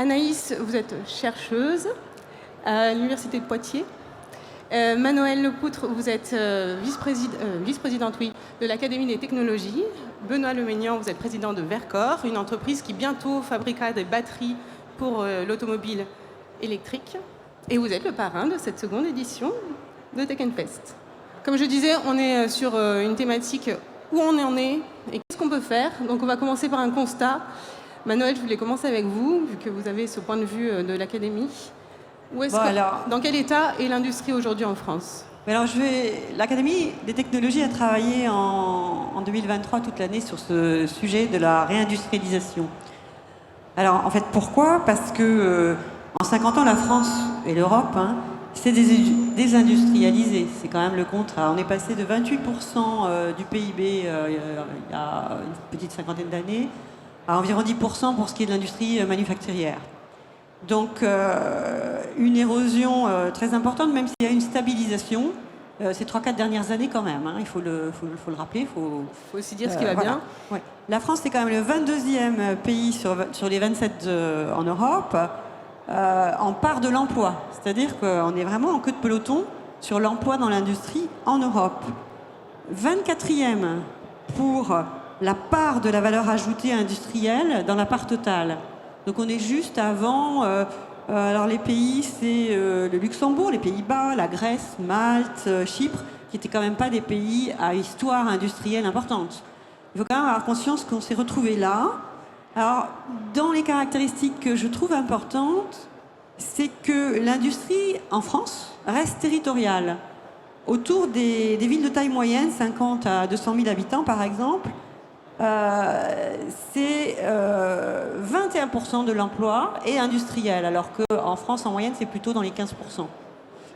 Anaïs, vous êtes chercheuse à l'Université de Poitiers. Manoëlle Lepoutre, vous êtes vice-présidente de l'Académie des technologies. Benoît Leménian, vous êtes président de Vercor, une entreprise qui bientôt fabriquera des batteries pour l'automobile électrique. Et vous êtes le parrain de cette seconde édition de Tech Fest. Comme je disais, on est sur une thématique où on en est et qu'est-ce qu'on peut faire. Donc on va commencer par un constat. Manoëlle, je voulais commencer avec vous, vu que vous avez ce point de vue de l'Académie. Dans quel état est l'industrie aujourd'hui en France? L'Académie des technologies a travaillé en 2023 toute l'année sur ce sujet de la réindustrialisation. Alors, en fait, pourquoi? Parce que en 50 ans, la France et l'Europe s'est désindustrialisée. C'est quand même le contrat. On est passé de 28% du PIB il y a une petite cinquantaine d'années à environ 10% pour ce qui est de l'industrie manufacturière. Donc, une érosion très importante, même s'il y a une stabilisation ces 3-4 dernières années quand même. Il faut le rappeler. Il faut aussi dire ce qui va bien. Ouais. La France, c'est quand même le 22e pays sur les 27 en Europe en part de l'emploi. C'est-à-dire qu'on est vraiment en queue de peloton sur l'emploi dans l'industrie en Europe. 24e pour la part de la valeur ajoutée industrielle dans la part totale. Donc on est juste avant, alors les pays, c'est le Luxembourg, les Pays-Bas, la Grèce, Malte, Chypre, qui n'étaient quand même pas des pays à histoire industrielle importante. Il faut quand même avoir conscience qu'on s'est retrouvé là. Alors, dans les caractéristiques que je trouve importantes, c'est que l'industrie en France reste territoriale. Autour des villes de taille moyenne, 50 à 200 000 habitants par exemple, c'est 21% de l'emploi est industriel, alors qu'en France, en moyenne, c'est plutôt dans les 15%.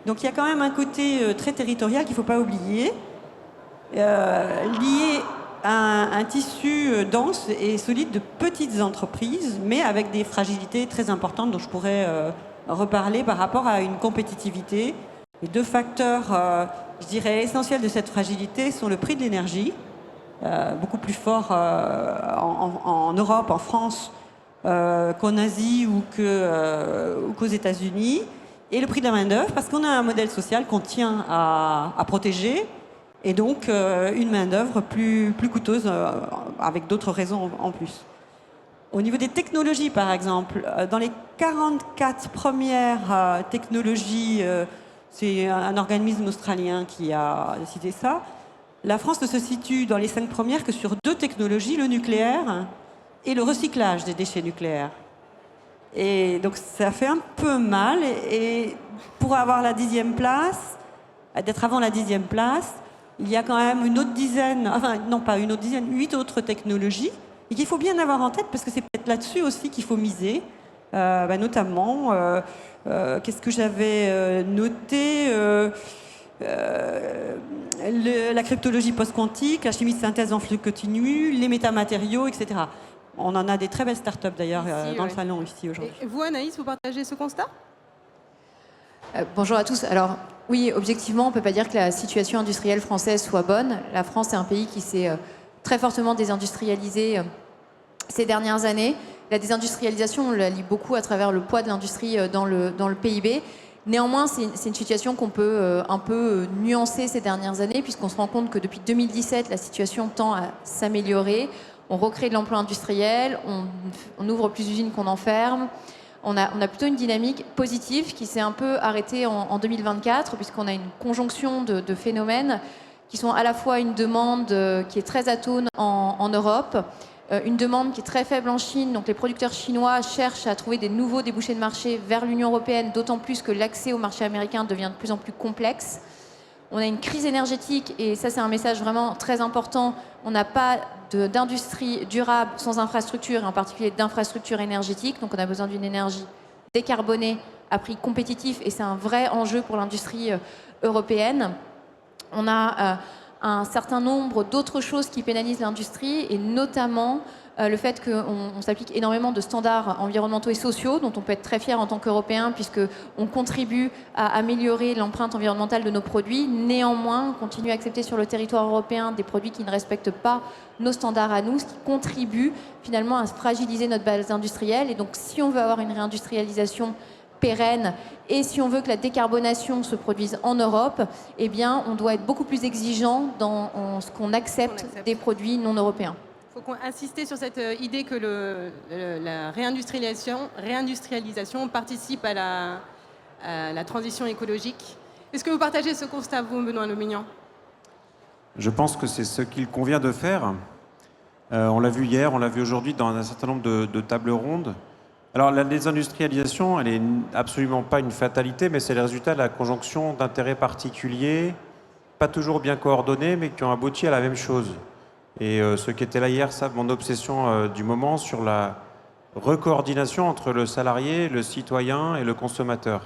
Donc il y a quand même un côté très territorial qu'il ne faut pas oublier, lié à un tissu dense et solide de petites entreprises, mais avec des fragilités très importantes dont je pourrais reparler par rapport à une compétitivité. Les deux facteurs, je dirais, essentiels de cette fragilité sont le prix de l'énergie, beaucoup plus fort en Europe, en France, qu'en Asie ou qu'aux États-Unis, et le prix de la main-d'œuvre, parce qu'on a un modèle social qu'on tient à protéger, et donc une main-d'œuvre plus coûteuse, avec d'autres raisons en plus. Au niveau des technologies, par exemple, dans les 44 premières technologies, c'est un organisme australien qui a cité ça, la France ne se situe dans les 5 premières que sur 2 technologies, le nucléaire et le recyclage des déchets nucléaires. Et donc ça fait un peu mal. Et pour avoir la 10e place, d'être avant la 10e place, il y a quand même une autre dizaine, enfin non pas une autre dizaine, 8 autres technologies, et qu'il faut bien avoir en tête parce que c'est peut-être là-dessus aussi qu'il faut miser, notamment, qu'est-ce que j'avais noté la cryptologie post-quantique, la chimie de synthèse en flux continu, les métamatériaux, etc. On en a des très belles startups d'ailleurs dans le salon ici aujourd'hui. Et vous, Anaïs, vous partagez ce constat? Bonjour à tous. Alors oui, objectivement, on ne peut pas dire que la situation industrielle française soit bonne. La France est un pays qui s'est très fortement désindustrialisé ces dernières années. La désindustrialisation, on la lit beaucoup à travers le poids de l'industrie dans le PIB. Néanmoins, c'est une situation qu'on peut un peu nuancer ces dernières années, puisqu'on se rend compte que depuis 2017, la situation tend à s'améliorer. On recrée de l'emploi industriel, on ouvre plus d'usines qu'on en ferme. On a plutôt une dynamique positive qui s'est un peu arrêtée en 2024, puisqu'on a une conjonction de phénomènes qui sont à la fois une demande qui est très atone en Europe, une demande qui est très faible en Chine, donc les producteurs chinois cherchent à trouver des nouveaux débouchés de marché vers l'Union européenne, d'autant plus que l'accès au marché américain devient de plus en plus complexe. On a une crise énergétique, et ça c'est un message vraiment très important, on n'a pas d'industrie durable sans infrastructure, et en particulier d'infrastructures énergétiques, donc on a besoin d'une énergie décarbonée à prix compétitif, et c'est un vrai enjeu pour l'industrie européenne. On a un certain nombre d'autres choses qui pénalisent l'industrie, et notamment le fait qu'on s'applique énormément de standards environnementaux et sociaux, dont on peut être très fier en tant qu'Européens, puisqu'on contribue à améliorer l'empreinte environnementale de nos produits. Néanmoins, on continue à accepter sur le territoire européen des produits qui ne respectent pas nos standards à nous, ce qui contribue finalement à fragiliser notre base industrielle. Et donc, si on veut avoir une réindustrialisation pérenne et si on veut que la décarbonation se produise en Europe, eh bien, on doit être beaucoup plus exigeant dans ce qu'on accepte des produits non européens. Il faut insister sur cette idée que la réindustrialisation participe à la transition écologique. Est-ce que vous partagez ce constat, vous, Benoît Lomignan? Je pense que c'est ce qu'il convient de faire. On l'a vu hier, on l'a vu aujourd'hui dans un certain nombre de tables rondes. Alors la désindustrialisation, elle n'est absolument pas une fatalité, mais c'est le résultat de la conjonction d'intérêts particuliers, pas toujours bien coordonnés, mais qui ont abouti à la même chose. Et ceux qui étaient là hier savent mon obsession du moment sur la recoordination entre le salarié, le citoyen et le consommateur.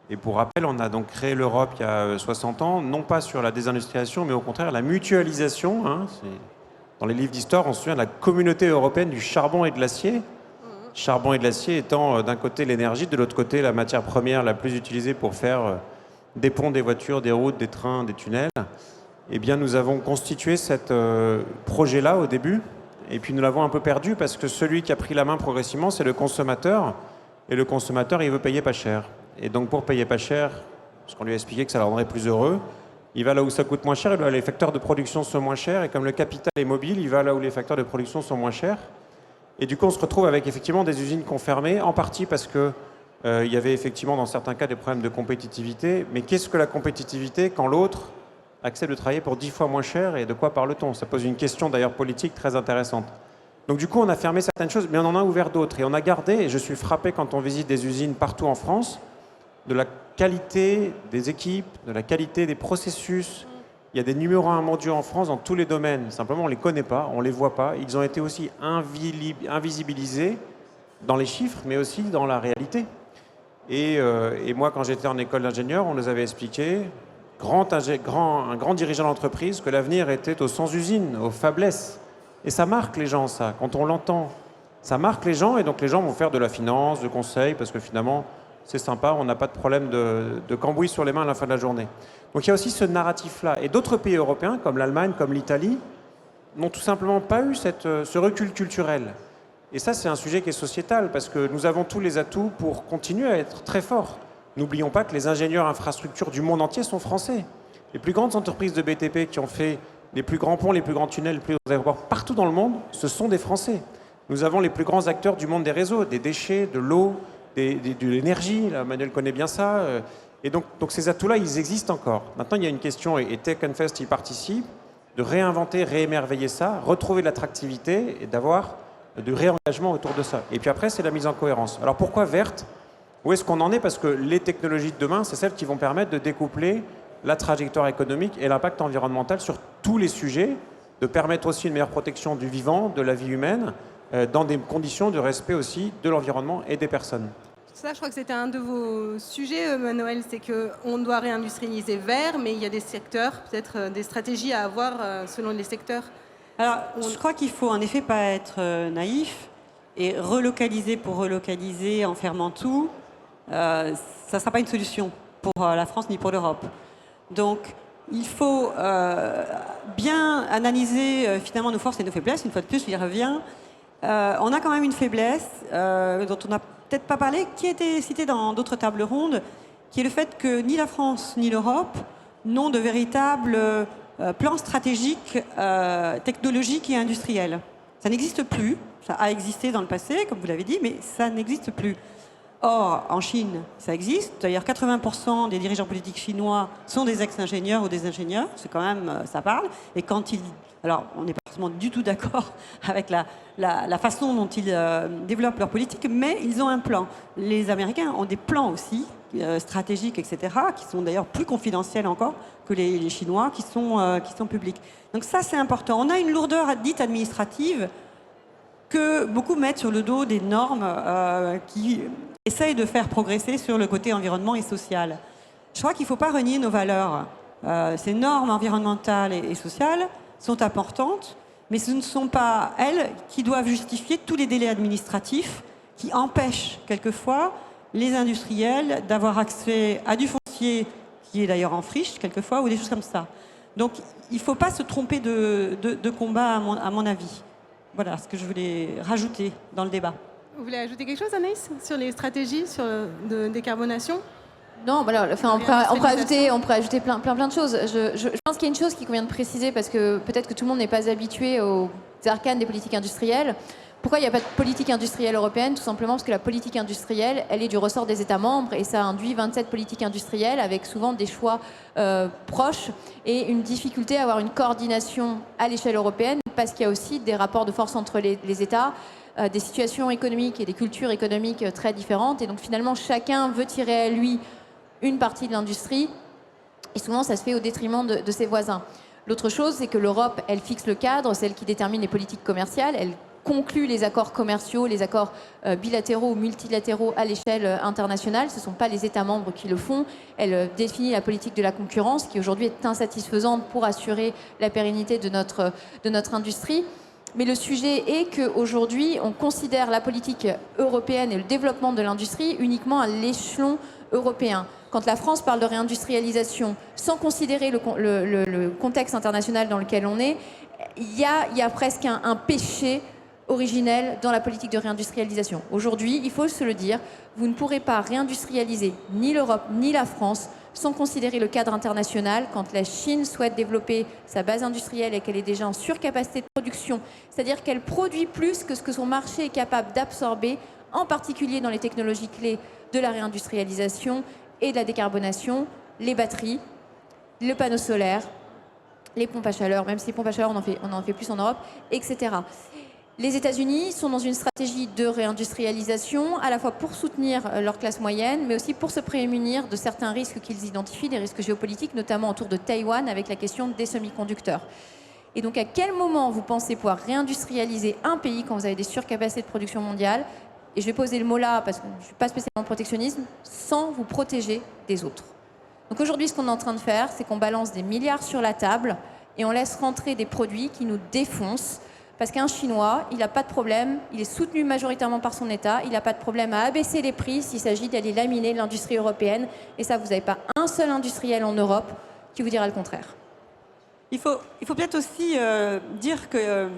Et pour rappel, on a donc créé l'Europe il y a 60 ans, non pas sur la désindustrialisation, mais au contraire la mutualisation. Dans les livres d'histoire, on se souvient de la communauté européenne du charbon et de l'acier. Charbon et de l'acier étant d'un côté l'énergie, de l'autre côté la matière première la plus utilisée pour faire des ponts, des voitures, des routes, des trains, des tunnels. Eh bien, nous avons constitué ce projet-là au début, et puis nous l'avons un peu perdu parce que celui qui a pris la main progressivement, c'est le consommateur, et le consommateur, il veut payer pas cher. Et donc, pour payer pas cher, parce qu'on lui a expliqué que ça le rendrait plus heureux, il va là où ça coûte moins cher, et là où les facteurs de production sont moins chers, et comme le capital est mobile, il va là où les facteurs de production sont moins chers. Et du coup, on se retrouve avec effectivement des usines qu'on fermait, en partie parce que il y avait effectivement dans certains cas des problèmes de compétitivité. Mais qu'est-ce que la compétitivité quand l'autre accepte de travailler pour 10 fois moins cher, et de quoi parle-t-on? Ça pose une question d'ailleurs politique très intéressante. Donc du coup, on a fermé certaines choses, mais on en a ouvert d'autres. Et on a gardé, et je suis frappé quand on visite des usines partout en France, de la qualité des équipes, de la qualité des processus. Il y a des numéros 1 mondiaux en France dans tous les domaines. Simplement, on ne les connaît pas, on ne les voit pas. Ils ont été aussi invisibilisés dans les chiffres, mais aussi dans la réalité. Et moi, quand j'étais en école d'ingénieur, on nous avait expliqué, un grand dirigeant d'entreprise, que l'avenir était aux sans-usines, aux fablesses. Et ça marque les gens, ça, quand on l'entend. Ça marque les gens, et donc les gens vont faire de la finance, de conseil, parce que finalement, c'est sympa, on n'a pas de problème de cambouis sur les mains à la fin de la journée. Donc il y a aussi ce narratif-là. Et d'autres pays européens, comme l'Allemagne, comme l'Italie, n'ont tout simplement pas eu ce recul culturel. Et ça, c'est un sujet qui est sociétal, parce que nous avons tous les atouts pour continuer à être très forts. N'oublions pas que les ingénieurs infrastructures du monde entier sont français. Les plus grandes entreprises de BTP qui ont fait les plus grands ponts, les plus grands tunnels, les plus grands aéroports partout dans le monde, ce sont des Français. Nous avons les plus grands acteurs du monde des réseaux, des déchets, de l'eau, de l'énergie. Là, Manuel connaît bien ça. Et donc ces atouts-là, ils existent encore. Maintenant, il y a une question, et Tech Fest y participe, de réinventer, réémerveiller ça, retrouver de l'attractivité et d'avoir du réengagement autour de ça. Et puis après, c'est la mise en cohérence. Alors pourquoi verte? Où est-ce qu'on en est? Parce que les technologies de demain, c'est celles qui vont permettre de découpler la trajectoire économique et l'impact environnemental sur tous les sujets, de permettre aussi une meilleure protection du vivant, de la vie humaine, dans des conditions de respect aussi de l'environnement et des personnes. Ça, je crois que c'était un de vos sujets, Manuel, c'est qu'on doit réindustrialiser vert, mais il y a des secteurs, peut-être des stratégies à avoir selon les secteurs. Alors, je crois qu'il faut en effet pas être naïf et relocaliser pour relocaliser en fermant tout, ça ne sera pas une solution pour la France ni pour l'Europe. Donc, il faut bien analyser finalement nos forces et nos faiblesses. Une fois de plus, j'y reviens. On a quand même une faiblesse dont on n'a peut-être pas parlé, qui a été citée dans d'autres tables rondes, qui est le fait que ni la France ni l'Europe n'ont de véritables plans stratégiques, technologiques et industriels. Ça n'existe plus. Ça a existé dans le passé, comme vous l'avez dit, mais ça n'existe plus. Or, en Chine, ça existe. D'ailleurs, 80% des dirigeants politiques chinois sont des ex-ingénieurs ou des ingénieurs. C'est quand même, ça parle. Et quand ils... Alors, on n'est pas forcément du tout d'accord avec la façon dont ils développent leur politique, mais ils ont un plan. Les Américains ont des plans aussi, stratégiques, etc., qui sont d'ailleurs plus confidentiels encore que les Chinois, qui sont publics. Donc ça, c'est important. On a une lourdeur dite administrative que beaucoup mettent sur le dos des normes qui essayent de faire progresser sur le côté environnement et social. Je crois qu'il ne faut pas renier nos valeurs. Ces normes environnementales et sociales sont importantes, Mais ce ne sont pas elles qui doivent justifier tous les délais administratifs qui empêchent quelquefois les industriels d'avoir accès à du foncier qui est d'ailleurs en friche quelquefois ou des choses comme ça. Donc il ne faut pas se tromper de combat à mon avis. Voilà ce que je voulais rajouter dans le débat. Vous voulez ajouter quelque chose, Anaïs, sur les stratégies de décarbonation? Non, voilà, enfin, on pourrait ajouter plein de choses. Je pense qu'il y a une chose qu'il convient de préciser, parce que peut-être que tout le monde n'est pas habitué aux arcanes des politiques industrielles. Pourquoi il n'y a pas de politique industrielle européenne? Tout simplement parce que la politique industrielle, elle est du ressort des États membres, et ça induit 27 politiques industrielles avec souvent des choix proches et une difficulté à avoir une coordination à l'échelle européenne, parce qu'il y a aussi des rapports de force entre les États, des situations économiques et des cultures économiques très différentes, et donc finalement chacun veut tirer à lui une partie de l'industrie, et souvent ça se fait au détriment de ses voisins. L'autre chose, c'est que l'Europe, elle fixe le cadre, c'est elle qui détermine les politiques commerciales, elle conclut les accords commerciaux, les accords bilatéraux ou multilatéraux à l'échelle internationale. Ce ne sont pas les États membres qui le font. Elle définit la politique de la concurrence, qui aujourd'hui est insatisfaisante pour assurer la pérennité de notre industrie. Mais le sujet est qu'aujourd'hui, on considère la politique européenne et le développement de l'industrie uniquement à l'échelon européen. Quand la France parle de réindustrialisation, sans considérer le contexte international dans lequel on est, il y a presque un péché originel dans la politique de réindustrialisation. Aujourd'hui, il faut se le dire, vous ne pourrez pas réindustrialiser ni l'Europe ni la France sans considérer le cadre international. Quand la Chine souhaite développer sa base industrielle et qu'elle est déjà en surcapacité de production, c'est-à-dire qu'elle produit plus que ce que son marché est capable d'absorber, en particulier dans les technologies clés de la réindustrialisation et de la décarbonation, les batteries, le panneau solaire, les pompes à chaleur, même si les pompes à chaleur, on en fait plus en Europe, etc. Les États-Unis sont dans une stratégie de réindustrialisation, à la fois pour soutenir leur classe moyenne, mais aussi pour se prémunir de certains risques qu'ils identifient, des risques géopolitiques, notamment autour de Taïwan, avec la question des semi-conducteurs. Et donc, à quel moment vous pensez pouvoir réindustrialiser un pays quand vous avez des surcapacités de production mondiale? Et je vais poser le mot là, parce que je ne suis pas spécialement protectionnisme, sans vous protéger des autres. Donc aujourd'hui, ce qu'on est en train de faire, c'est qu'on balance des milliards sur la table et on laisse rentrer des produits qui nous défoncent. Parce qu'un Chinois, il n'a pas de problème, il est soutenu majoritairement par son État, il n'a pas de problème à abaisser les prix s'il s'agit d'aller laminer l'industrie européenne. Et ça, vous n'avez pas un seul industriel en Europe qui vous dira le contraire. Il faut peut-être aussi dire qu'il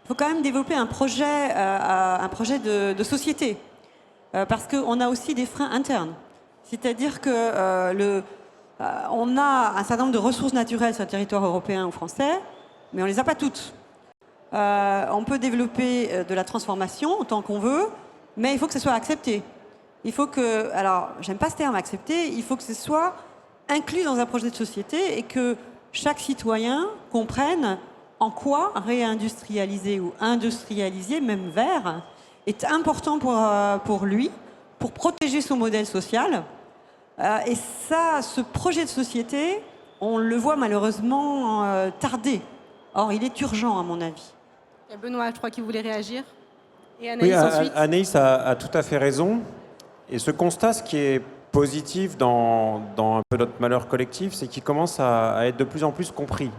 faut quand même développer un projet de société. Parce qu'on a aussi des freins internes. C'est-à-dire que on a un certain nombre de ressources naturelles sur le territoire européen ou français, mais on ne les a pas toutes. On peut développer de la transformation autant qu'on veut, mais il faut que ce soit accepté. Il faut que, alors j'aime pas ce terme accepté, il faut que ce soit inclus dans un projet de société et que chaque citoyen comprenne en quoi réindustrialiser ou industrialiser, même vert, est important pour lui, pour protéger son modèle social. Et ça, ce projet de société, on le voit malheureusement tarder. Or, il est urgent à mon avis. Il y a Benoît, je crois, qui voulait réagir. Et Anaïs Oui, ensuite. Anaïs a tout à fait raison. Et ce constat, ce qui est positif dans un peu notre malheur collectif, c'est qu'il commence à être de plus en plus compris.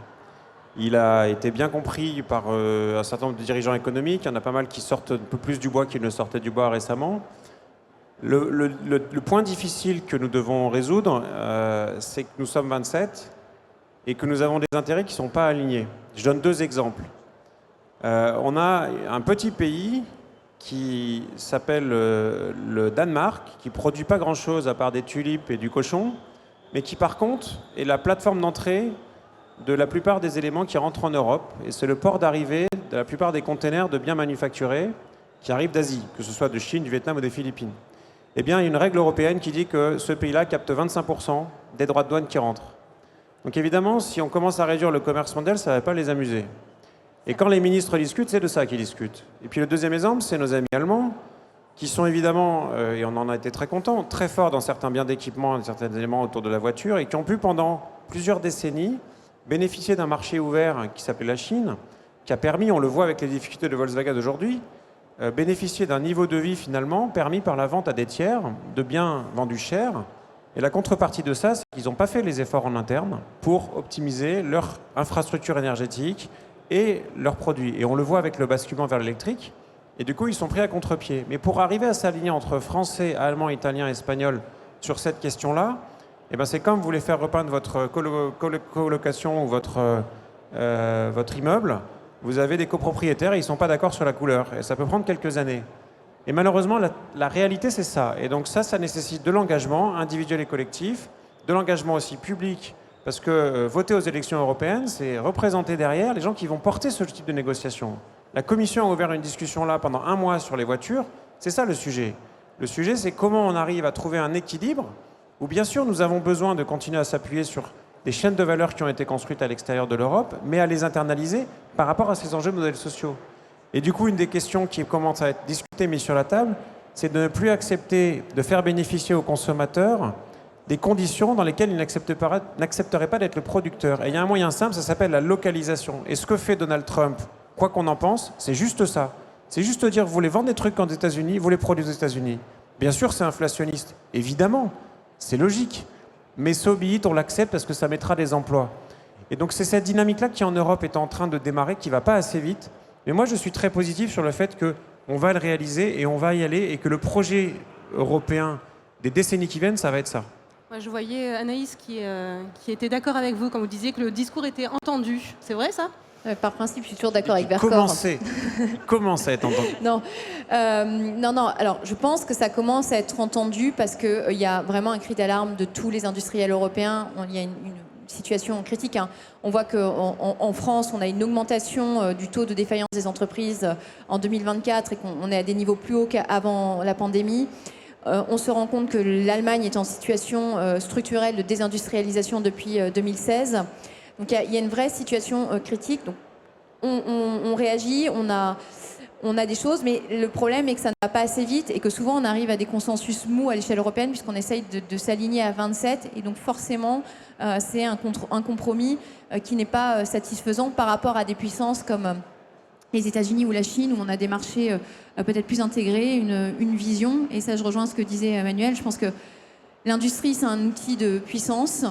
Il a été bien compris par un certain nombre de dirigeants économiques. Il y en a pas mal qui sortent un peu plus du bois qu'ils ne sortaient du bois récemment. Le point difficile que nous devons résoudre, c'est que nous sommes 27 et que nous avons des intérêts qui ne sont pas alignés. Je donne deux exemples. On a un petit pays qui s'appelle le Danemark, qui ne produit pas grand-chose à part des tulipes et du cochon, mais qui par contre est la plateforme d'entrée de la plupart des éléments qui rentrent en Europe. Et c'est le port d'arrivée de la plupart des containers de biens manufacturés qui arrivent d'Asie, que ce soit de Chine, du Vietnam ou des Philippines. Eh bien, il y a une règle européenne qui dit que ce pays-là capte 25% des droits de douane qui rentrent. Donc évidemment, si on commence à réduire le commerce mondial, ça ne va pas les amuser. Et quand les ministres discutent, c'est de ça qu'ils discutent. Et puis le deuxième exemple, c'est nos amis allemands, qui sont évidemment, et on en a été très contents, très forts dans certains biens d'équipement, certains éléments autour de la voiture, et qui ont pu pendant plusieurs décennies bénéficier d'un marché ouvert qui s'appelle la Chine, qui a permis, on le voit avec les difficultés de Volkswagen aujourd'hui, bénéficier d'un niveau de vie finalement permis par la vente à des tiers de biens vendus cher. Et la contrepartie de ça, c'est qu'ils n'ont pas fait les efforts en interne pour optimiser leur infrastructure énergétique et leurs produits. Et on le voit avec le basculement vers l'électrique. Et du coup, ils sont pris à contre-pied. Mais pour arriver à s'aligner entre français, allemand, italien, espagnol sur cette question-là, eh ben c'est comme vous voulez faire repeindre votre colocation ou votre immeuble. Vous avez des copropriétaires et ils ne sont pas d'accord sur la couleur. Et ça peut prendre quelques années. Et malheureusement, la réalité, c'est ça. Et donc ça nécessite de l'engagement individuel et collectif, de l'engagement aussi public, parce que voter aux élections européennes, c'est représenter derrière les gens qui vont porter ce type de négociation. La Commission a ouvert une discussion là pendant 1 mois sur les voitures. C'est ça le sujet. Le sujet, c'est comment on arrive à trouver un équilibre où, bien sûr, nous avons besoin de continuer à s'appuyer sur des chaînes de valeur qui ont été construites à l'extérieur de l'Europe, mais à les internaliser par rapport à ces enjeux de modèles sociaux. Et du coup, une des questions qui commence à être discutée, mise sur la table, c'est de ne plus accepter de faire bénéficier aux consommateurs des conditions dans lesquelles ils n'accepteraient pas d'être le producteur. Et il y a un moyen simple, ça s'appelle la localisation. Et ce que fait Donald Trump, quoi qu'on en pense, c'est juste ça. C'est juste dire, vous voulez vendre des trucs aux États-Unis, vous les produisez aux États-Unis. Bien sûr, c'est inflationniste. Évidemment, c'est logique. Mais so be it, on l'accepte parce que ça mettra des emplois. Et donc, c'est cette dynamique-là qui, en Europe, est en train de démarrer, qui ne va pas assez vite. Mais moi, je suis très positif sur le fait qu'on va le réaliser et on va y aller et que le projet européen des décennies qui viennent, ça va être ça. Moi, je voyais Anaïs qui était d'accord avec vous quand vous disiez que le discours était entendu. C'est vrai, ça ? Par principe, je suis toujours d'accord avec Vercors. Commence à être entendu. Non. Alors, je pense que ça commence à être entendu parce qu'il y a vraiment un cri d'alarme de tous les industriels européens. Il y a une situation critique. Hein. On voit qu'en France, on a une augmentation du taux de défaillance des entreprises en 2024 et qu'on est à des niveaux plus hauts qu'avant la pandémie. On se rend compte que l'Allemagne est en situation structurelle de désindustrialisation depuis 2016. Donc il y a une vraie situation critique. Donc, on réagit, on a des choses, mais le problème est que ça ne va pas assez vite et que souvent on arrive à des consensus mous à l'échelle européenne puisqu'on essaye de s'aligner à 27 et donc forcément c'est un compromis qui n'est pas satisfaisant par rapport à des puissances comme les États-Unis ou la Chine, où on a des marchés peut-être plus intégrés, une vision. Et ça, je rejoins ce que disait Emmanuel. Je pense que l'industrie, c'est un outil de puissance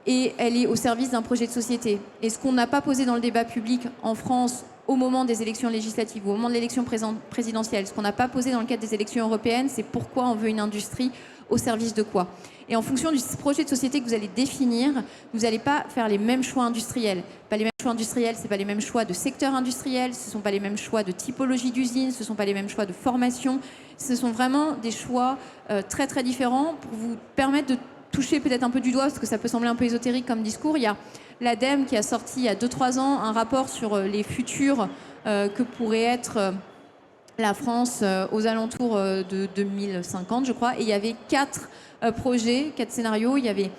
et elle est au service d'un projet de société. Et ce qu'on n'a pas posé dans le débat public en France au moment des élections législatives ou au moment de l'élection présidentielle, ce qu'on n'a pas posé dans le cadre des élections européennes, c'est pourquoi on veut une industrie au service de quoi. Et en fonction du projet de société que vous allez définir, vous n'allez pas faire les mêmes choix industriels. Pas les mêmes choix industriels, ce n'est pas les mêmes choix de secteur industriel, ce ne sont pas les mêmes choix de typologie d'usine, ce ne sont pas les mêmes choix de formation. Ce sont vraiment des choix très très différents pour vous permettre de toucher peut-être un peu du doigt, parce que ça peut sembler un peu ésotérique comme discours. Il y a l'ADEME qui a sorti il y a 2-3 ans un rapport sur les futurs que pourrait être la France aux alentours de 2050, je crois. Et il y avait 4 projets, 4 scénarios. Il y avait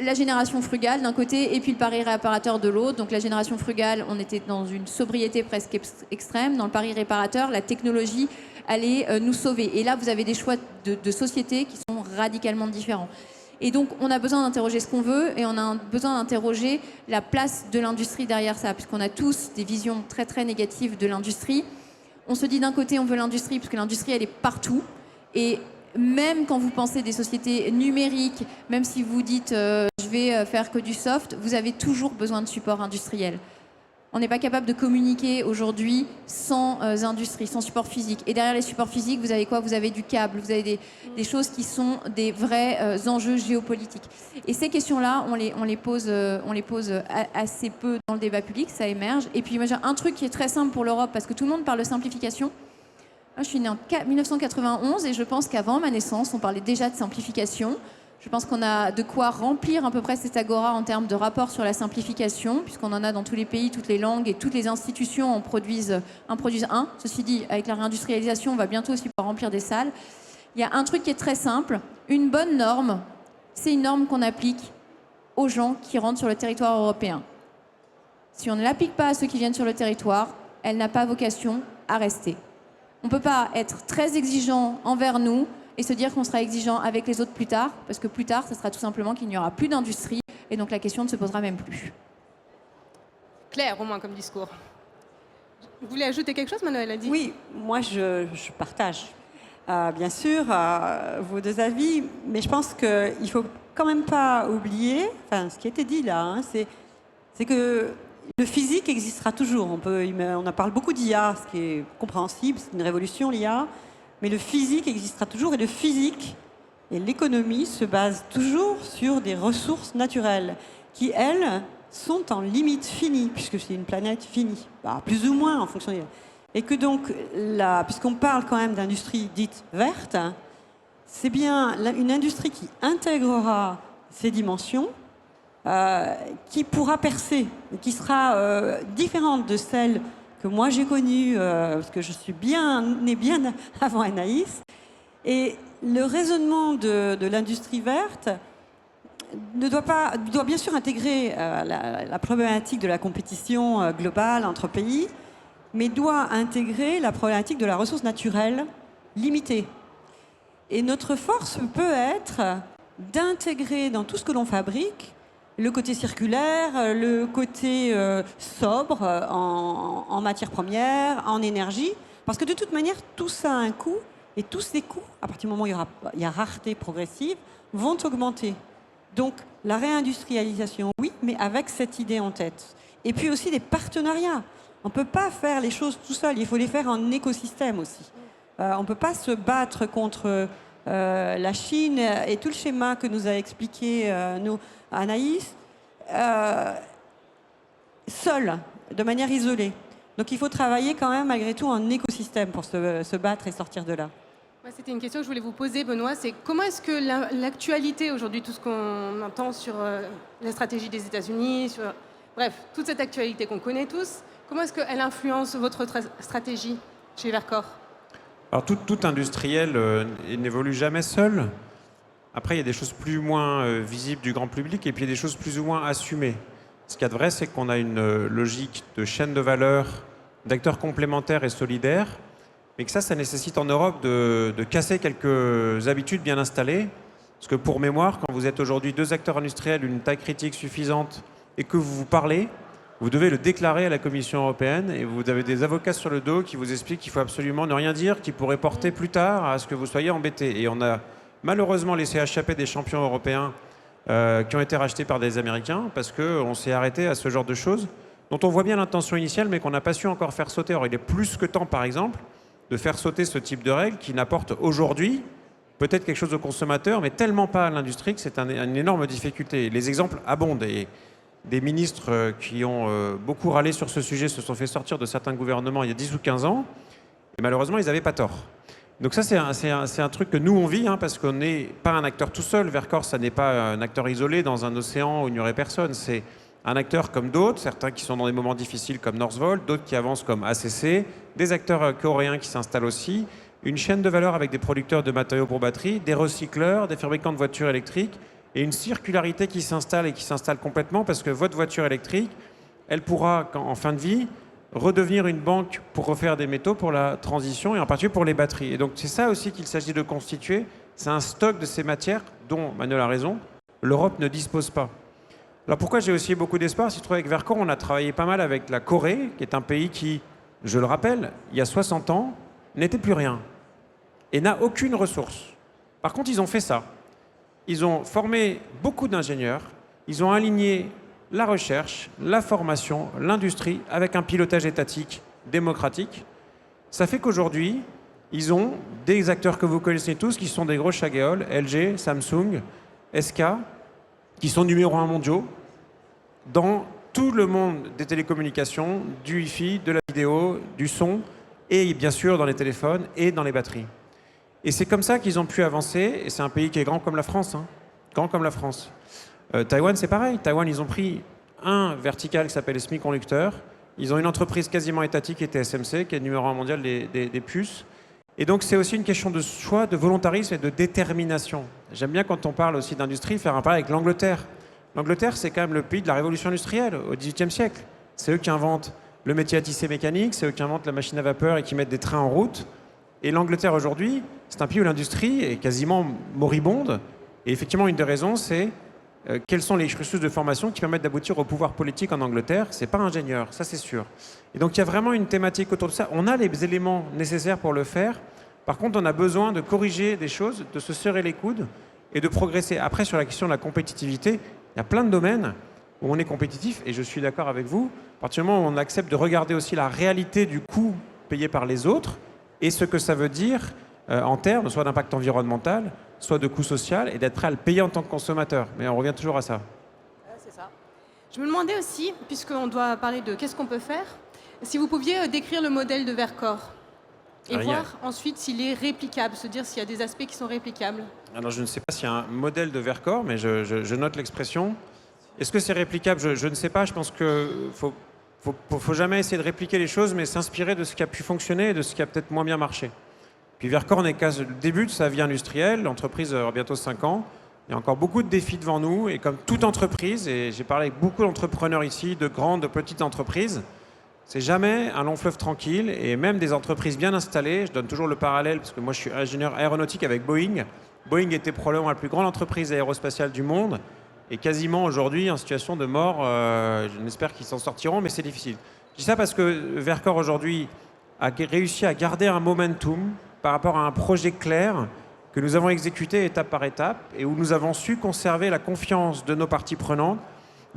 la génération frugale d'un côté et puis le pari réparateur de l'autre. Donc la génération frugale, on était dans une sobriété presque extrême. Dans le pari réparateur, la technologie allait nous sauver. Et là, vous avez des choix de société qui sont radicalement différents. Et donc, on a besoin d'interroger ce qu'on veut et on a besoin d'interroger la place de l'industrie derrière ça, puisqu'on a tous des visions très, très négatives de l'industrie. On se dit d'un côté, on veut l'industrie, parce que l'industrie, elle est partout. Et même quand vous pensez des sociétés numériques, même si vous dites je vais faire que du soft, vous avez toujours besoin de support industriel. On n'est pas capable de communiquer aujourd'hui sans industrie, sans support physique. Et derrière les supports physiques, vous avez quoi? Vous avez du câble, vous avez des choses qui sont des vrais enjeux géopolitiques. Et ces questions-là, on les pose assez peu dans le débat public, ça émerge. Et puis moi, j'ai un truc qui est très simple pour l'Europe, parce que tout le monde parle de simplification. Moi, je suis née en 1991 et je pense qu'avant ma naissance, on parlait déjà de simplification. Je pense qu'on a de quoi remplir à peu près cette agora en termes de rapport sur la simplification, puisqu'on en a dans tous les pays, toutes les langues et toutes les institutions en produisent un. Ceci dit, avec la réindustrialisation, on va bientôt aussi pouvoir remplir des salles. Il y a un truc qui est très simple. Une bonne norme, c'est une norme qu'on applique aux gens qui rentrent sur le territoire européen. Si on ne l'applique pas à ceux qui viennent sur le territoire, elle n'a pas vocation à rester. On ne peut pas être très exigeant envers nous et se dire qu'on sera exigeant avec les autres plus tard, parce que plus tard, ce sera tout simplement qu'il n'y aura plus d'industrie, et donc la question ne se posera même plus. Clair, au moins, comme discours. Vous voulez ajouter quelque chose, Manuel a dit? Oui, moi, je partage, bien sûr, vos deux avis, mais je pense qu'il ne faut quand même pas oublier, enfin, ce qui a été dit là, c'est qu'il le physique existera toujours. On en parle beaucoup d'IA, ce qui est compréhensible, c'est une révolution l'IA, mais le physique existera toujours et le physique et l'économie se basent toujours sur des ressources naturelles qui, elles, sont en limite finie, puisque c'est une planète finie, plus ou moins en fonction des... Et que donc, puisqu'on parle quand même d'industrie dite verte, c'est bien une industrie qui intégrera ces dimensions, qui pourra percer, qui sera différente de celle que moi j'ai connue, parce que je suis née bien avant Anaïs. Et le raisonnement de l'industrie verte doit bien sûr intégrer la problématique de la compétition globale entre pays, mais doit intégrer la problématique de la ressource naturelle limitée. Et notre force peut être d'intégrer dans tout ce que l'on fabrique le côté circulaire, le côté sobre en matières premières, en énergie, parce que de toute manière, tout ça a un coût, et tous ces coûts, à partir du moment où il y a rareté progressive, vont augmenter. Donc la réindustrialisation, oui, mais avec cette idée en tête. Et puis aussi des partenariats. On ne peut pas faire les choses tout seul, il faut les faire en écosystème aussi. On ne peut pas se battre contre la Chine et tout le schéma que nous a expliqué Anaïs, seul, de manière isolée. Donc il faut travailler quand même malgré tout en écosystème pour se battre et sortir de là. C'était une question que je voulais vous poser, Benoît. C'est comment est-ce que l'actualité aujourd'hui, tout ce qu'on entend sur la stratégie des États-Unis, bref, toute cette actualité qu'on connaît tous, comment est-ce qu'elle influence votre stratégie chez Vercor? Alors tout industriel n'évolue jamais seul. Après, il y a des choses plus ou moins visibles du grand public et puis il y a des choses plus ou moins assumées. Ce qu'il y a de vrai, c'est qu'on a une logique de chaîne de valeur, d'acteurs complémentaires et solidaires, mais que ça nécessite en Europe de casser quelques habitudes bien installées. Parce que pour mémoire, quand vous êtes aujourd'hui 2 acteurs industriels d'une taille critique suffisante et que vous vous parlez, vous devez le déclarer à la Commission européenne et vous avez des avocats sur le dos qui vous expliquent qu'il faut absolument ne rien dire, qui pourrait porter plus tard à ce que vous soyez embêtés. Et on a malheureusement laissé échapper des champions européens qui ont été rachetés par des Américains parce qu'on s'est arrêté à ce genre de choses dont on voit bien l'intention initiale mais qu'on n'a pas su encore faire sauter. Alors il est plus que temps, par exemple, de faire sauter ce type de règles qui n'apportent aujourd'hui peut-être quelque chose aux consommateurs, mais tellement pas à l'industrie que c'est une énorme difficulté. Les exemples abondent et des ministres qui ont beaucoup râlé sur ce sujet se sont fait sortir de certains gouvernements il y a 10 ou 15 ans, et malheureusement, ils n'avaient pas tort. Donc ça, c'est un truc que nous, on vit, parce qu'on n'est pas un acteur tout seul. Vercor, ça n'est pas un acteur isolé dans un océan où il n'y aurait personne. C'est un acteur comme d'autres, certains qui sont dans des moments difficiles comme Northvolt, d'autres qui avancent comme ACC, des acteurs coréens qui s'installent aussi, une chaîne de valeur avec des producteurs de matériaux pour batteries, des recycleurs, des fabricants de voitures électriques, et une circularité qui s'installe et qui s'installe complètement parce que votre voiture électrique, elle pourra, en fin de vie, redevenir une banque pour refaire des métaux pour la transition et en particulier pour les batteries. Et donc c'est ça aussi qu'il s'agit de constituer, c'est un stock de ces matières dont, Manuel a raison, l'Europe ne dispose pas. Alors pourquoi j'ai aussi beaucoup d'espoir? Si tu trouves avec Vercor, on a travaillé pas mal avec la Corée, qui est un pays qui, je le rappelle, il y a 60 ans, n'était plus rien et n'a aucune ressource. Par contre, ils ont fait ça. Ils ont formé beaucoup d'ingénieurs, ils ont aligné la recherche, la formation, l'industrie avec un pilotage étatique démocratique. Ça fait qu'aujourd'hui, ils ont des acteurs que vous connaissez tous, qui sont des gros chaguéoles, LG, Samsung, SK, qui sont numéro 1 mondiaux dans tout le monde des télécommunications, du Wi-Fi, de la vidéo, du son, et bien sûr dans les téléphones et dans les batteries. Et c'est comme ça qu'ils ont pu avancer, et c'est un pays qui est grand comme la France, grand comme la France. Taïwan, c'est pareil. Taïwan, ils ont pris un vertical qui s'appelle Semiconductor. Ils ont une entreprise quasiment étatique qui était SMC, qui est le numéro 1 mondial des puces. Et donc, c'est aussi une question de choix, de volontarisme et de détermination. J'aime bien, quand on parle aussi d'industrie, faire un parallèle avec l'Angleterre. L'Angleterre, c'est quand même le pays de la révolution industrielle au XVIIIe siècle. C'est eux qui inventent le métier à tisser mécanique, c'est eux qui inventent la machine à vapeur et qui mettent des trains en route. Et l'Angleterre, aujourd'hui, c'est un pays où l'industrie est quasiment moribonde. Et effectivement, une des raisons, c'est quelles sont les cursus de formation qui permettent d'aboutir au pouvoir politique en Angleterre. C'est pas ingénieur, ça c'est sûr. Et donc il y a vraiment une thématique autour de ça. On a les éléments nécessaires pour le faire. Par contre, on a besoin de corriger des choses, de se serrer les coudes et de progresser. Après, sur la question de la compétitivité, il y a plein de domaines où on est compétitif, et je suis d'accord avec vous, à partir du moment où on accepte de regarder aussi la réalité du coût payé par les autres et ce que ça veut dire en termes soit d'impact environnemental, soit de coût social, et d'être prêt à le payer en tant que consommateur. Mais on revient toujours à ça. C'est ça. Je me demandais aussi, puisqu'on doit parler de qu'est-ce qu'on peut faire, si vous pouviez décrire le modèle de Vercors et voir ensuite s'il est réplicable, se dire s'il y a des aspects qui sont réplicables. Alors je ne sais pas s'il y a un modèle de Vercors, mais je note l'expression. Est-ce que c'est réplicable? Je ne sais pas. Je pense qu'il ne faut jamais essayer de répliquer les choses, mais s'inspirer de ce qui a pu fonctionner et de ce qui a peut-être moins bien marché. Puis Vercors n'est qu'à le début de sa vie industrielle. L'entreprise aura bientôt 5 ans. Il y a encore beaucoup de défis devant nous. Et comme toute entreprise, et j'ai parlé avec beaucoup d'entrepreneurs ici, de grandes, de petites entreprises, c'est jamais un long fleuve tranquille. Et même des entreprises bien installées, je donne toujours le parallèle, parce que moi je suis ingénieur aéronautique avec Boeing. Boeing était probablement la plus grande entreprise aérospatiale du monde. Et quasiment aujourd'hui en situation de mort. J'espère qu'ils s'en sortiront, mais c'est difficile. Je dis ça parce que Vercors aujourd'hui a réussi à garder un momentum par rapport à un projet clair que nous avons exécuté étape par étape et où nous avons su conserver la confiance de nos parties prenantes,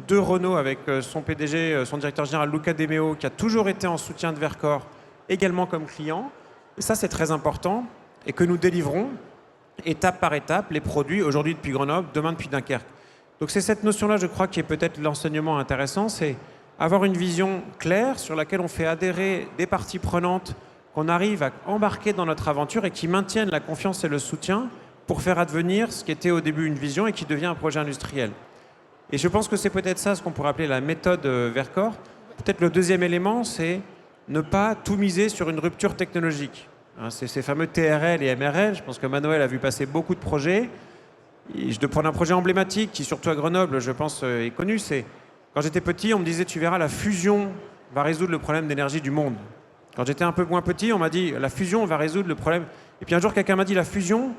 de Renault avec son PDG, son directeur général Luca De Meo, qui a toujours été en soutien de Vercors, également comme client. Et ça, c'est très important, et que nous délivrons étape par étape les produits, aujourd'hui depuis Grenoble, demain depuis Dunkerque. Donc c'est cette notion-là, je crois, qui est peut-être l'enseignement intéressant, c'est avoir une vision claire sur laquelle on fait adhérer des parties prenantes qu'on arrive à embarquer dans notre aventure et qui maintiennent la confiance et le soutien pour faire advenir ce qui était au début une vision et qui devient un projet industriel. Et je pense que c'est peut-être ça ce qu'on pourrait appeler la méthode Vercors. Peut-être le deuxième élément, c'est ne pas tout miser sur une rupture technologique. C'est ces fameux TRL et MRL. Je pense que Manuel a vu passer beaucoup de projets. Et je dois prendre un projet emblématique qui, surtout à Grenoble, je pense, est connu. C'est quand j'étais petit, on me disait, tu verras, la fusion va résoudre le problème d'énergie du monde. Quand j'étais un peu moins petit, on m'a dit, la fusion va résoudre le problème. Et puis un jour, quelqu'un m'a dit, la fusion,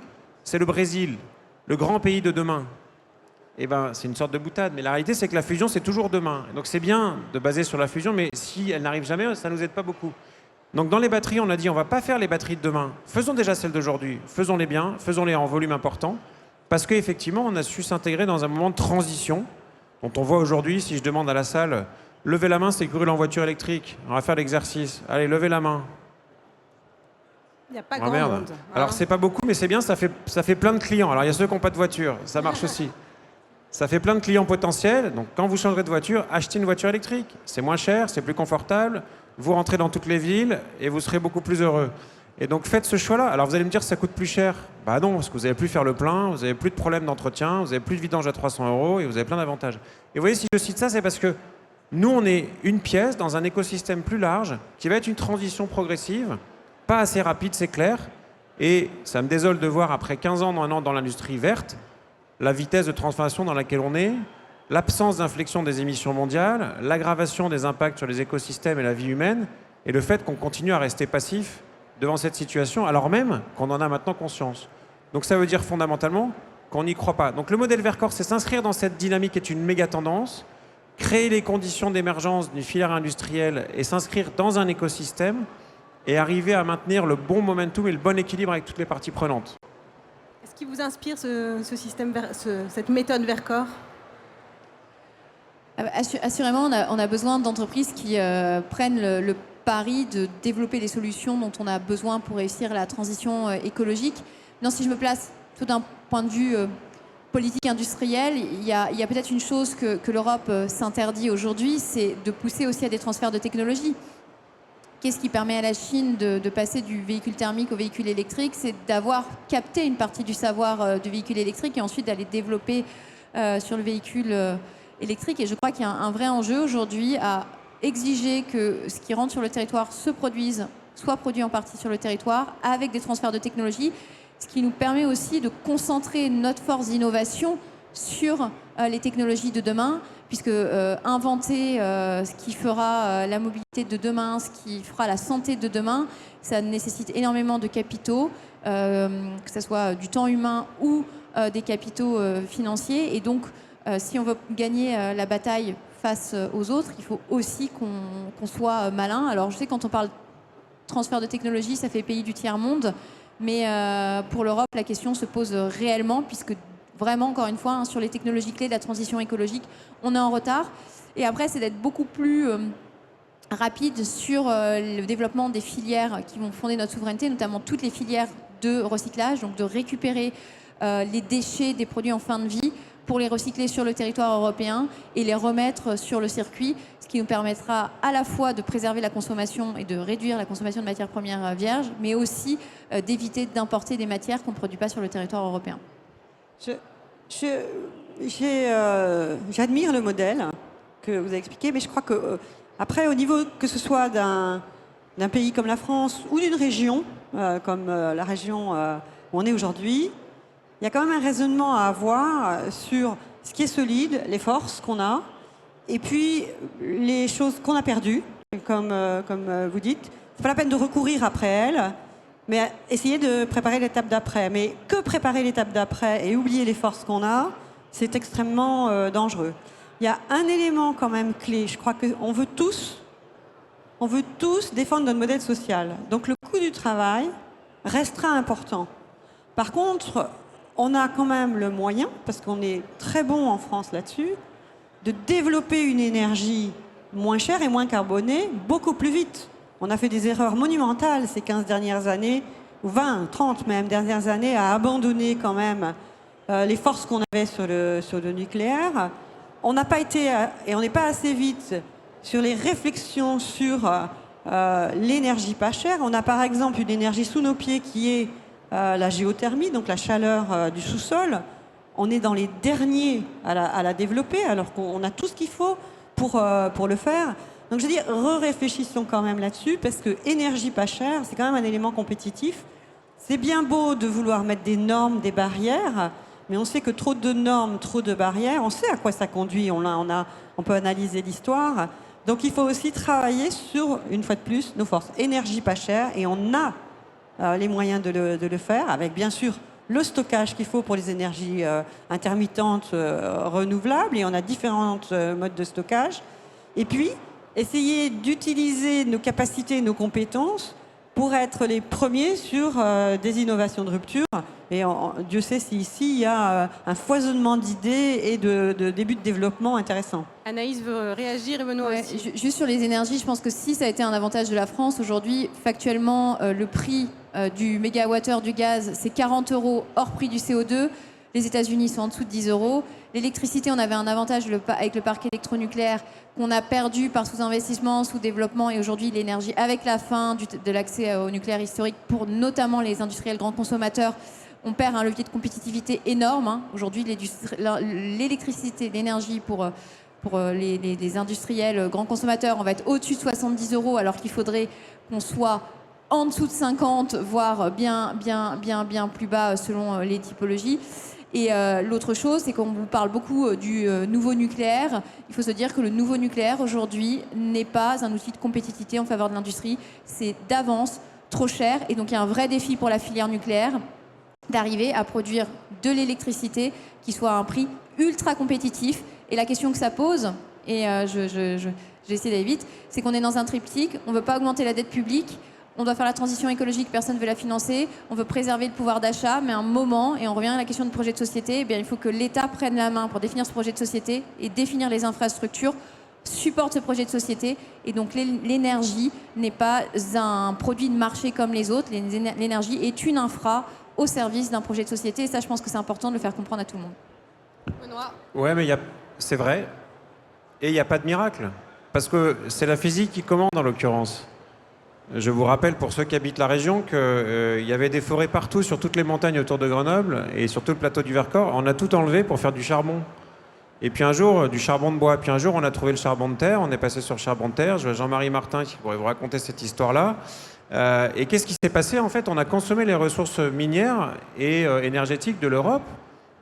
c'est le Brésil, le grand pays de demain. Eh ben, c'est une sorte de boutade. Mais la réalité, c'est que la fusion, c'est toujours demain. Donc c'est bien de baser sur la fusion, mais si elle n'arrive jamais, ça ne nous aide pas beaucoup. Donc dans les batteries, on a dit, on ne va pas faire les batteries de demain. Faisons déjà celles d'aujourd'hui. Faisons-les bien, faisons-les en volume important. Parce qu'effectivement, on a su s'intégrer dans un moment de transition, dont on voit aujourd'hui, si je demande à la salle, levez la main, c'est qui brûle en voiture électrique. On va faire l'exercice. Allez, levez la main. Il n'y a pas grand monde. Alors, c'est pas beaucoup, mais c'est bien, ça fait plein de clients. Alors, il y a ceux qui n'ont pas de voiture, ça marche aussi. Ça fait plein de clients potentiels. Donc, quand vous changerez de voiture, achetez une voiture électrique. C'est moins cher, c'est plus confortable. Vous rentrez dans toutes les villes et vous serez beaucoup plus heureux. Et donc faites ce choix-là. Alors vous allez me dire ça coûte plus cher. Bah non, parce que vous n'allez plus faire le plein, vous n'avez plus de problème d'entretien, vous n'avez plus de vidange à 300 € et vous avez plein d'avantages. Et vous voyez, si je cite ça, c'est parce que nous, on est une pièce dans un écosystème plus large qui va être une transition progressive, pas assez rapide, c'est clair. Et ça me désole de voir, après 15 ans, un an dans l'industrie verte, la vitesse de transformation dans laquelle on est, l'absence d'inflexion des émissions mondiales, l'aggravation des impacts sur les écosystèmes et la vie humaine, et le fait qu'on continue à rester passif devant cette situation, alors même qu'on en a maintenant conscience. Donc ça veut dire fondamentalement qu'on n'y croit pas. Donc le modèle Vercors, c'est s'inscrire dans cette dynamique qui est une méga tendance, créer les conditions d'émergence d'une filière industrielle et s'inscrire dans un écosystème et arriver à maintenir le bon momentum et le bon équilibre avec toutes les parties prenantes. Est-ce qui vous inspire ce système, cette méthode Vercors? Assurément, on a besoin d'entreprises qui prennent le pari de développer les solutions dont on a besoin pour réussir la transition écologique. Non, si je me place tout d'un point de vue politique industrielle, il y a peut-être une chose que l'Europe s'interdit aujourd'hui, c'est de pousser aussi à des transferts de technologie. Qu'est-ce qui permet à la Chine de passer du véhicule thermique au véhicule électrique? C'est d'avoir capté une partie du savoir du véhicule électrique et ensuite d'aller développer sur le véhicule électrique. Et je crois qu'il y a un vrai enjeu aujourd'hui à exiger que ce qui rentre sur le territoire se produise, soit produit en partie sur le territoire, avec des transferts de technologie, ce qui nous permet aussi de concentrer notre force d'innovation sur les technologies de demain, puisque inventer ce qui fera la mobilité de demain, ce qui fera la santé de demain, ça nécessite énormément de capitaux, que ce soit du temps humain ou des capitaux financiers. Et donc, si on veut gagner la bataille face aux autres, il faut aussi qu'on soit malin. Alors je sais, quand on parle transfert de technologie, ça fait pays du tiers-monde, mais pour l'Europe, la question se pose réellement, puisque vraiment, encore une fois, sur les technologies clés de la transition écologique, on est en retard. Et après, c'est d'être beaucoup plus rapide sur le développement des filières qui vont fonder notre souveraineté, notamment toutes les filières de recyclage, donc de récupérer les déchets des produits en fin de vie pour les recycler sur le territoire européen et les remettre sur le circuit, ce qui nous permettra à la fois de préserver la consommation et de réduire la consommation de matières premières vierges, mais aussi d'éviter d'importer des matières qu'on ne produit pas sur le territoire européen. J'admire le modèle que vous avez expliqué, mais je crois que après, au niveau que ce soit d'un pays comme la France ou d'une région, comme la région où on est aujourd'hui, il y a quand même un raisonnement à avoir sur ce qui est solide, les forces qu'on a, et puis les choses qu'on a perdues, comme vous dites. C'est pas la peine de recourir après elles, mais essayer de préparer l'étape d'après. Mais que préparer l'étape d'après et oublier les forces qu'on a, c'est extrêmement dangereux. Il y a un élément quand même clé. Je crois qu'on veut tous défendre notre modèle social. Donc le coût du travail restera important. Par contre, on a quand même le moyen, parce qu'on est très bon en France là-dessus, de développer une énergie moins chère et moins carbonée beaucoup plus vite. On a fait des erreurs monumentales ces 15 dernières années, ou 20, 30 même dernières années, à abandonner quand même les forces qu'on avait sur le nucléaire. On n'a pas été, et on n'est pas assez vite sur les réflexions sur l'énergie pas chère. On a par exemple une énergie sous nos pieds qui est la géothermie, donc la chaleur du sous-sol. On est dans les derniers à la développer, alors qu'on a tout ce qu'il faut pour le faire. Donc je dis, réfléchissons quand même là-dessus, parce que énergie pas chère, c'est quand même un élément compétitif. C'est bien beau de vouloir mettre des normes, des barrières, mais on sait que trop de normes, trop de barrières, on sait à quoi ça conduit, on peut analyser l'histoire. Donc il faut aussi travailler sur, une fois de plus, nos forces. Énergie pas chère, et on a les moyens de le faire, avec bien sûr le stockage qu'il faut pour les énergies intermittentes renouvelables, et on a différents modes de stockage. Et puis, essayer d'utiliser nos capacités, nos compétences pour être les premiers sur des innovations de rupture. Et Dieu sait si ici, il y a un foisonnement d'idées et de débuts de développement intéressants. Anaïs veut réagir et Benoît aussi. Juste sur les énergies, je pense que si ça a été un avantage de la France, aujourd'hui, factuellement, le prix du mégawattheure du gaz, c'est 40 € hors prix du CO2. Les États-Unis sont en dessous de 10 €. L'électricité, on avait un avantage avec le parc électronucléaire qu'on a perdu par sous-investissement, sous-développement. Et aujourd'hui, l'énergie, avec la fin de l'accès au nucléaire historique pour notamment les industriels grands consommateurs, on perd un levier de compétitivité énorme. Aujourd'hui, l'électricité, l'énergie pour les industriels grands consommateurs, on va être au-dessus de 70 € alors qu'il faudrait qu'on soit en dessous de 50, voire bien plus bas selon les typologies. Et l'autre chose, c'est qu'on vous parle beaucoup du nouveau nucléaire. Il faut se dire que le nouveau nucléaire, aujourd'hui, n'est pas un outil de compétitivité en faveur de l'industrie. C'est d'avance trop cher. Et donc, il y a un vrai défi pour la filière nucléaire d'arriver à produire de l'électricité qui soit à un prix ultra compétitif. Et la question que ça pose, et j'essaie d'aller vite, c'est qu'on est dans un triptyque. On ne veut pas augmenter la dette publique. On doit faire la transition écologique, personne ne veut la financer. On veut préserver le pouvoir d'achat, mais à un moment, et on revient à la question du projet de société, eh bien, il faut que l'État prenne la main pour définir ce projet de société et définir les infrastructures, supporte ce projet de société. Et donc l'énergie n'est pas un produit de marché comme les autres. L'énergie est une infra au service d'un projet de société. Et ça, je pense que c'est important de le faire comprendre à tout le monde. Benoît. Ouais, mais c'est vrai. Et il n'y a pas de miracle. Parce que c'est la physique qui commande, en l'occurrence. Je vous rappelle, pour ceux qui habitent la région, qu'il y avait des forêts partout, sur toutes les montagnes autour de Grenoble et sur tout le plateau du Vercors. On a tout enlevé pour faire du charbon. Et puis un jour, du charbon de bois. Puis un jour, on a trouvé le charbon de terre. On est passé sur le charbon de terre. Je vois Jean-Marie Martin qui pourrait vous raconter cette histoire-là. Et qu'est-ce qui s'est passé? En fait, on a consommé les ressources minières et énergétiques de l'Europe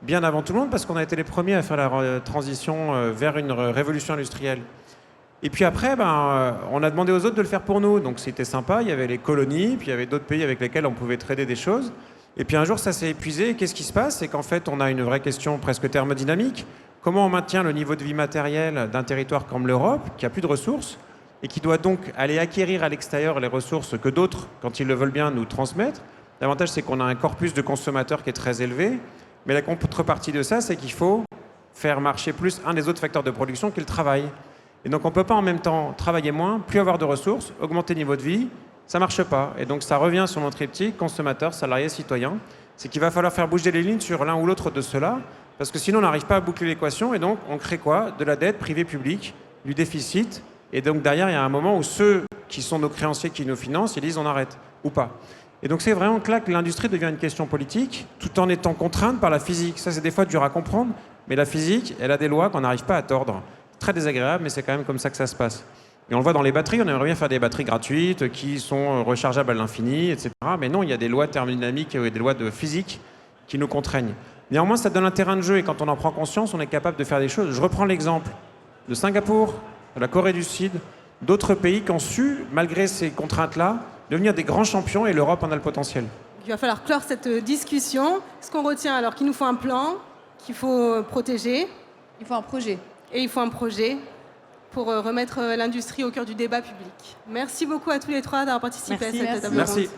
bien avant tout le monde, parce qu'on a été les premiers à faire la transition vers une révolution industrielle. Et puis après, on a demandé aux autres de le faire pour nous. Donc c'était sympa, il y avait les colonies, puis il y avait d'autres pays avec lesquels on pouvait trader des choses. Et puis un jour, ça s'est épuisé. Et qu'est-ce qui se passe? C'est qu'en fait, on a une vraie question presque thermodynamique. Comment on maintient le niveau de vie matériel d'un territoire comme l'Europe, qui a plus de ressources, et qui doit donc aller acquérir à l'extérieur les ressources que d'autres, quand ils le veulent bien, nous transmettent? L'avantage, c'est qu'on a un corpus de consommateurs qui est très élevé. Mais la contrepartie de ça, c'est qu'il faut faire marcher plus un des autres facteurs de production qui est le travail. Et donc on ne peut pas en même temps travailler moins, plus avoir de ressources, augmenter le niveau de vie, ça ne marche pas. Et donc ça revient sur mon triptyque, consommateur, salarié, citoyen. C'est qu'il va falloir faire bouger les lignes sur l'un ou l'autre de ceux-là, parce que sinon on n'arrive pas à boucler l'équation, et donc on crée quoi? De la dette privée-publique, du déficit, et donc derrière il y a un moment où ceux qui sont nos créanciers, qui nous financent, ils disent on arrête, ou pas. Et donc c'est vraiment que là que l'industrie devient une question politique, tout en étant contrainte par la physique. Ça c'est des fois dur à comprendre, mais la physique, elle a des lois qu'on n'arrive pas à tordre. Très désagréable, mais c'est quand même comme ça que ça se passe. Et on le voit dans les batteries, on aimerait bien faire des batteries gratuites qui sont rechargeables à l'infini, etc. Mais non, il y a des lois thermodynamiques et des lois de physique qui nous contraignent. Néanmoins, ça donne un terrain de jeu et quand on en prend conscience, on est capable de faire des choses. Je reprends l'exemple de Singapour, de la Corée du Sud, d'autres pays qui ont su, malgré ces contraintes-là, devenir des grands champions et l'Europe en a le potentiel. Il va falloir clore cette discussion. Ce qu'on retient alors qu'il nous faut un plan, qu'il faut protéger. Il faut un projet. Et il faut un projet pour remettre l'industrie au cœur du débat public. Merci beaucoup à tous les trois d'avoir participé à cette table ronde. Merci.